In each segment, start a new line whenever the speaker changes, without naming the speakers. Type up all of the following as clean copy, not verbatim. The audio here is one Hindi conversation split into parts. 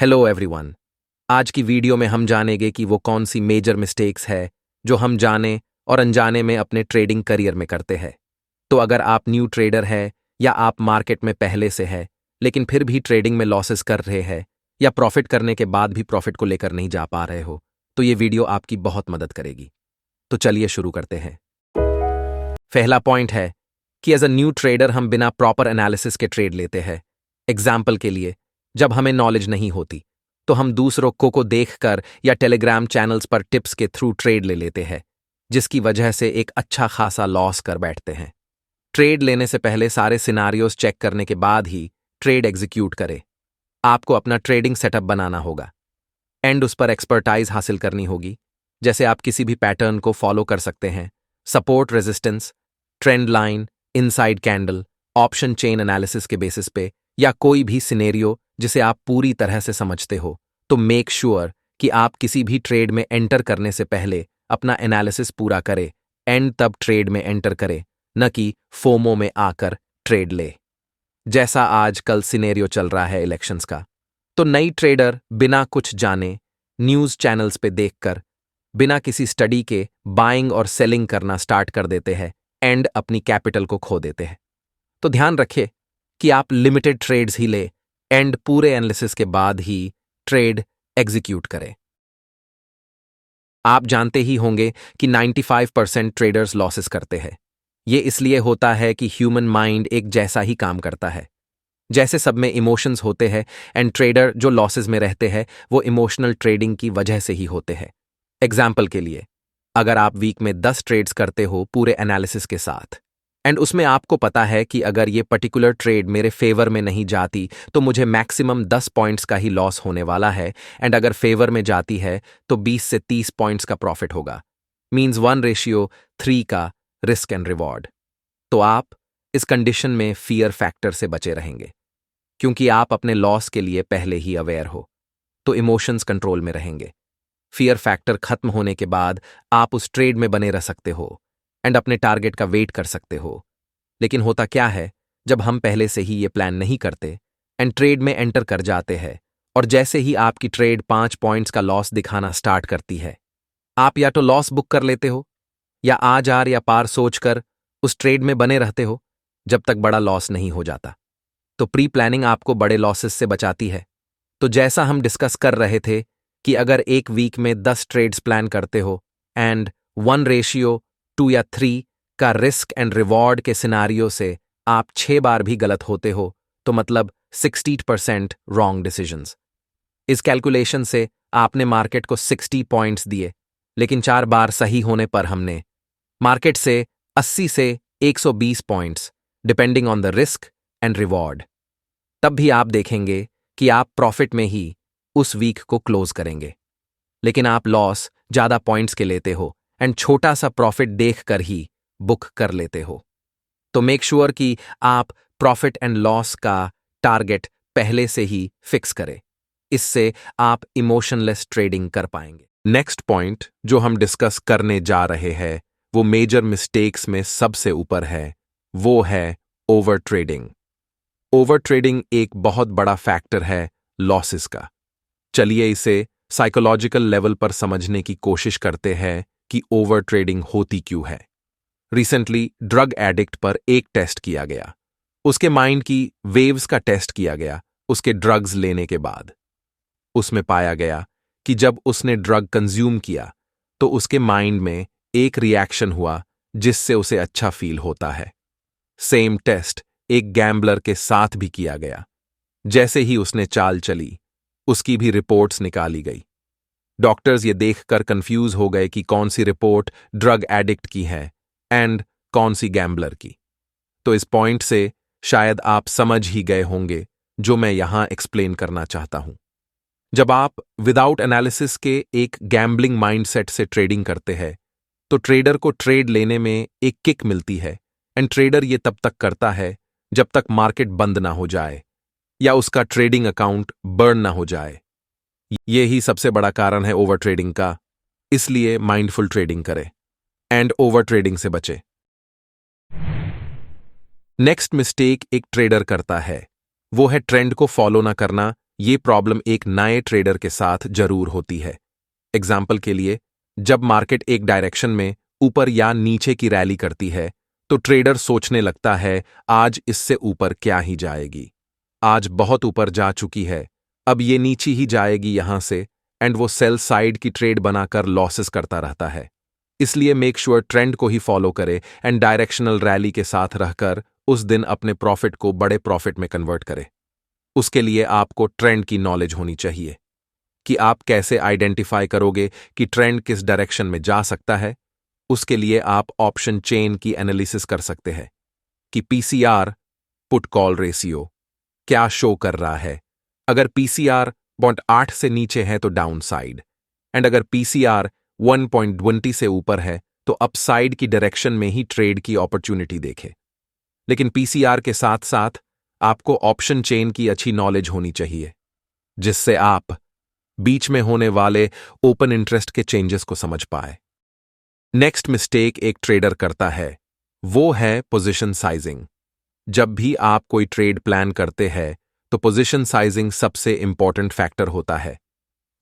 Hello everyone. आज की वीडियो में हम जानेंगे कि वो कौन सी मेजर मिस्टेक्स है जो हम जाने और अनजाने में अपने ट्रेडिंग करियर में करते हैं। तो अगर आप न्यू ट्रेडर है या आप मार्केट में पहले से है लेकिन फिर भी ट्रेडिंग में लॉसेस कर रहे हैं या प्रॉफिट करने के बाद भी प्रॉफिट को लेकर नहीं जा पा रहे हो, तो ये वीडियो आपकी बहुत मदद करेगी। तो चलिए शुरू करते हैं। पहला पॉइंट है कि एज अ न्यू ट्रेडर हम बिना प्रॉपर एनालिसिस के ट्रेड लेते हैं। एग्जाम्पल के लिए, जब हमें नॉलेज नहीं होती तो हम दूसरों को देखकर या टेलीग्राम चैनल्स पर टिप्स के थ्रू ट्रेड ले लेते हैं, जिसकी वजह से एक अच्छा खासा लॉस कर बैठते हैं। ट्रेड लेने से पहले सारे सिनारियोज चेक करने के बाद ही ट्रेड एग्जीक्यूट करें। आपको अपना ट्रेडिंग सेटअप बनाना होगा एंड उस पर एक्सपर्टाइज हासिल करनी होगी। जैसे आप किसी भी पैटर्न को फॉलो कर सकते हैं, support, resistance, trend line, inside candle, option chain analysis के बेसिस पे, या कोई भी सिनेरियो जिसे आप पूरी तरह से समझते हो। तो मेक श्योर कि आप किसी भी ट्रेड में एंटर करने से पहले अपना एनालिसिस पूरा करें एंड तब ट्रेड में एंटर करें, न कि फोमो में आकर ट्रेड ले। जैसा आजकल सिनेरियो चल रहा है इलेक्शंस का, तो नई ट्रेडर बिना कुछ जाने न्यूज़ चैनल्स पे देखकर बिना किसी स्टडी के बाइंग और सेलिंग करना स्टार्ट कर देते हैं एंड अपनी कैपिटल को खो देते हैं। तो ध्यान रखें कि आप लिमिटेड ट्रेड्स ही ले एंड पूरे एनालिसिस के बाद ही ट्रेड एग्जीक्यूट करें। आप जानते ही होंगे कि 95% ट्रेडर्स लॉसेस करते हैं। ये इसलिए होता है कि ह्यूमन माइंड एक जैसा ही काम करता है। जैसे सब में इमोशंस होते हैं एंड ट्रेडर जो लॉसेस में रहते हैं वो इमोशनल ट्रेडिंग की वजह से ही होते हैं। एग्जाम्पल के लिए, अगर आप वीक में 10 ट्रेड्स करते हो पूरे एनालिसिस के साथ एंड उसमें आपको पता है कि अगर ये पर्टिकुलर ट्रेड मेरे फेवर में नहीं जाती तो मुझे मैक्सिमम 10 पॉइंट्स का ही लॉस होने वाला है एंड अगर फेवर में जाती है तो 20 से 30 पॉइंट्स का प्रॉफिट होगा, मींस 1:3 का रिस्क एंड रिवॉर्ड। तो आप इस कंडीशन में फियर फैक्टर से बचे रहेंगे क्योंकि आप अपने लॉस के लिए पहले ही अवेयर हो, तो इमोशंस कंट्रोल में रहेंगे। फियर फैक्टर खत्म होने के बाद आप उस ट्रेड में बने रह सकते हो एंड अपने टारगेट का वेट कर सकते हो। लेकिन होता क्या है, जब हम पहले से ही ये प्लान नहीं करते एंड ट्रेड में एंटर कर जाते हैं और जैसे ही आपकी ट्रेड 5 पॉइंट्स का लॉस दिखाना स्टार्ट करती है, आप या तो लॉस बुक कर लेते हो या आज आर या पार सोचकर उस ट्रेड में बने रहते हो जब तक बड़ा लॉस नहीं हो जाता। तो प्री प्लानिंग आपको बड़े लॉसेस से बचाती है। तो जैसा हम डिस्कस कर रहे थे कि अगर एक वीक में 10 ट्रेड्स प्लान करते हो एंड 1:2 या 3 का रिस्क एंड रिवॉर्ड के सिनारियो से आप 6 बार भी गलत होते हो, तो मतलब 60% रॉन्ग डिसीजंस। इस कैलकुलेशन से आपने मार्केट को 60 पॉइंट्स दिए, लेकिन 4 बार सही होने पर हमने मार्केट से 80 से 120 points depending on the risk and reward. तब भी आप देखेंगे कि आप प्रॉफिट में ही उस वीक को क्लोज करेंगे, लेकिन आप लॉस ज्यादा पॉइंट्स के लेते हो एंड छोटा सा प्रॉफिट देखकर ही बुक कर लेते हो। तो मेक श्योर कि आप प्रॉफिट एंड लॉस का टारगेट पहले से ही फिक्स करें। इससे आप इमोशनलेस ट्रेडिंग कर पाएंगे। नेक्स्ट पॉइंट जो हम डिस्कस करने जा रहे हैं वो मेजर मिस्टेक्स में सबसे ऊपर है, वो है ओवर ट्रेडिंग। ओवर ट्रेडिंग एक बहुत बड़ा फैक्टर है लॉसेस का। चलिए इसे साइकोलॉजिकल लेवल पर समझने की कोशिश करते हैं कि ओवर ट्रेडिंग होती क्यों है। रिसेंटली ड्रग एडिक्ट पर एक टेस्ट किया गया। उसके माइंड की वेव्स का टेस्ट किया गया उसके ड्रग्स लेने के बाद। उसमें पाया गया कि जब उसने ड्रग कंज्यूम किया तो उसके माइंड में एक रिएक्शन हुआ जिससे उसे अच्छा फील होता है। सेम टेस्ट एक गैम्बलर के साथ भी किया गया। जैसे ही उसने चाल चली उसकी भी रिपोर्ट्स निकाली गई। डॉक्टर्स ये देखकर कंफ्यूज हो गए कि कौन सी रिपोर्ट ड्रग एडिक्ट की है एंड कौन सी गैम्बलर की। तो इस पॉइंट से शायद आप समझ ही गए होंगे जो मैं यहां एक्सप्लेन करना चाहता हूं। जब आप विदाउट एनालिसिस के एक गैम्बलिंग माइंडसेट से ट्रेडिंग करते हैं तो ट्रेडर को ट्रेड लेने में एक किक मिलती है एंड ट्रेडर ये तब तक करता है जब तक मार्केट बंद ना हो जाए या उसका ट्रेडिंग अकाउंट बर्न ना हो जाए। ये ही सबसे बड़ा कारण है ओवर ट्रेडिंग का। इसलिए माइंडफुल ट्रेडिंग करें एंड ओवर ट्रेडिंग से बचे। नेक्स्ट मिस्टेक एक ट्रेडर करता है वो है ट्रेंड को फॉलो ना करना ये प्रॉब्लम एक नए ट्रेडर के साथ जरूर होती है। एग्जाम्पल के लिए, जब मार्केट एक डायरेक्शन में ऊपर या नीचे की रैली करती है तो ट्रेडर सोचने लगता है आज इससे ऊपर क्या ही जाएगी, आज बहुत ऊपर जा चुकी है, अब ये नीचे ही जाएगी यहां से, एंड वो सेल साइड की ट्रेड बनाकर लॉसेस करता रहता है। इसलिए मेक श्योर ट्रेंड को ही फॉलो करे एंड डायरेक्शनल रैली के साथ रहकर उस दिन अपने प्रॉफिट को बड़े प्रॉफिट में कन्वर्ट करे। उसके लिए आपको ट्रेंड की नॉलेज होनी चाहिए कि आप कैसे आइडेंटिफाई करोगे कि ट्रेंड किस डायरेक्शन में जा सकता है। उसके लिए आप ऑप्शन चेन की एनालिसिस कर सकते हैं कि पीसीआर, पुट कॉल रेशियो, क्या शो कर रहा है। अगर पीसीआर 0.8 से नीचे है तो डाउन साइड, एंड अगर पीसीआर 1.20 से ऊपर है तो अपसाइड की डायरेक्शन में ही ट्रेड की अपॉर्चुनिटी देखे। लेकिन पीसीआर के साथ साथ आपको ऑप्शन चेन की अच्छी नॉलेज होनी चाहिए, जिससे आप बीच में होने वाले ओपन इंटरेस्ट के चेंजेस को समझ पाए। नेक्स्ट मिस्टेक एक ट्रेडर करता है वो है पोजीशन साइजिंग। जब भी आप कोई ट्रेड प्लान करते हैं तो पोजीशन साइजिंग सबसे इंपॉर्टेंट फैक्टर होता है।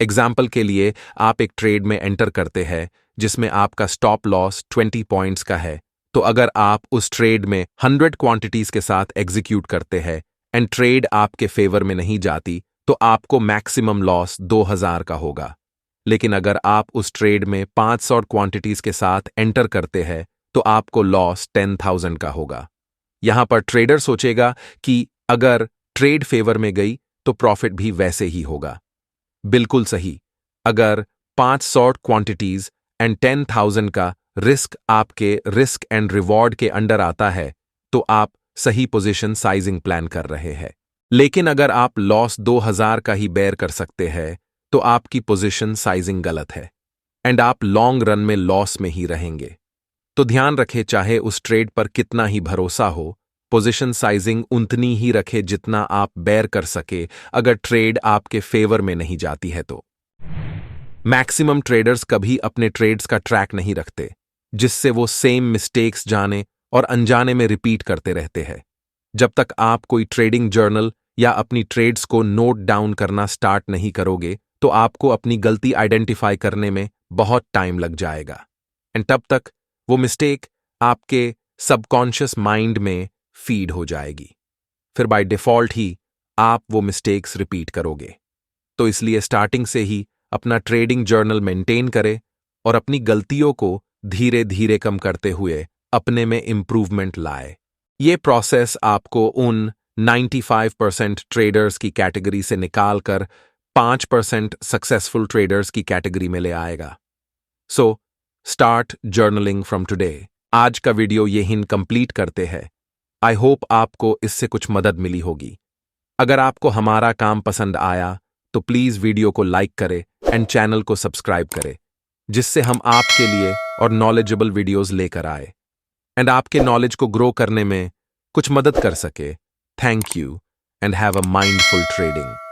एग्जाम्पल के लिए, आप एक ट्रेड में एंटर करते हैं जिसमें आपका स्टॉप लॉस 20 पॉइंट्स का है, तो अगर आप उस ट्रेड में 100 क्वांटिटीज के साथ एग्जीक्यूट करते हैं एंड ट्रेड आपके फेवर में नहीं जाती तो आपको मैक्सिमम लॉस 2000 का होगा। लेकिन अगर आप उस ट्रेड में 500 क्वांटिटीज के साथ एंटर करते हैं तो आपको लॉस 10,000 का होगा। यहां पर ट्रेडर सोचेगा कि अगर ट्रेड फेवर में गई तो प्रॉफिट भी वैसे ही होगा। बिल्कुल सही। अगर 500 क्वांटिटीज एंड 10,000 का रिस्क आपके रिस्क एंड रिवॉर्ड के अंडर आता है तो आप सही पोजीशन साइजिंग प्लान कर रहे हैं। लेकिन अगर आप लॉस 2000 का ही बेयर कर सकते हैं तो आपकी पोजीशन साइजिंग गलत है एंड आप लॉन्ग रन में लॉस में ही रहेंगे। तो ध्यान रखें, चाहे उस ट्रेड पर कितना ही भरोसा हो, पोजीशन साइजिंग उतनी ही रखे जितना आप बेयर कर सके अगर ट्रेड आपके फेवर में नहीं जाती है तो। मैक्सिमम ट्रेडर्स कभी अपने ट्रेड्स का ट्रैक नहीं रखते, जिससे वो सेम मिस्टेक्स जाने और अनजाने में रिपीट करते रहते हैं। जब तक आप कोई ट्रेडिंग जर्नल या अपनी ट्रेड्स को नोट डाउन करना स्टार्ट नहीं करोगे तो आपको अपनी गलती आइडेंटिफाई करने में बहुत टाइम लग जाएगा, एंड तब तक वो मिस्टेक आपके सबकॉन्शियस माइंड में फीड हो जाएगी। फिर बाय डिफॉल्ट ही आप वो मिस्टेक्स रिपीट करोगे। तो इसलिए स्टार्टिंग से ही अपना ट्रेडिंग जर्नल मेंटेन करें और अपनी गलतियों को धीरे धीरे कम करते हुए अपने में इंप्रूवमेंट लाए। ये प्रोसेस आपको उन 95% ट्रेडर्स की कैटेगरी से निकालकर 5% सक्सेसफुल ट्रेडर्स की कैटेगरी में ले आएगा। So start journaling from today. आज का वीडियो यहीं कंप्लीट करते हैं। आई होप आपको इससे कुछ मदद मिली होगी। अगर आपको हमारा काम पसंद आया तो प्लीज वीडियो को लाइक करें एंड चैनल को सब्सक्राइब करें, जिससे हम आपके लिए और नॉलेजेबल वीडियोस लेकर आए एंड आपके नॉलेज को ग्रो करने में कुछ मदद कर सके। Thank you and have a mindful trading.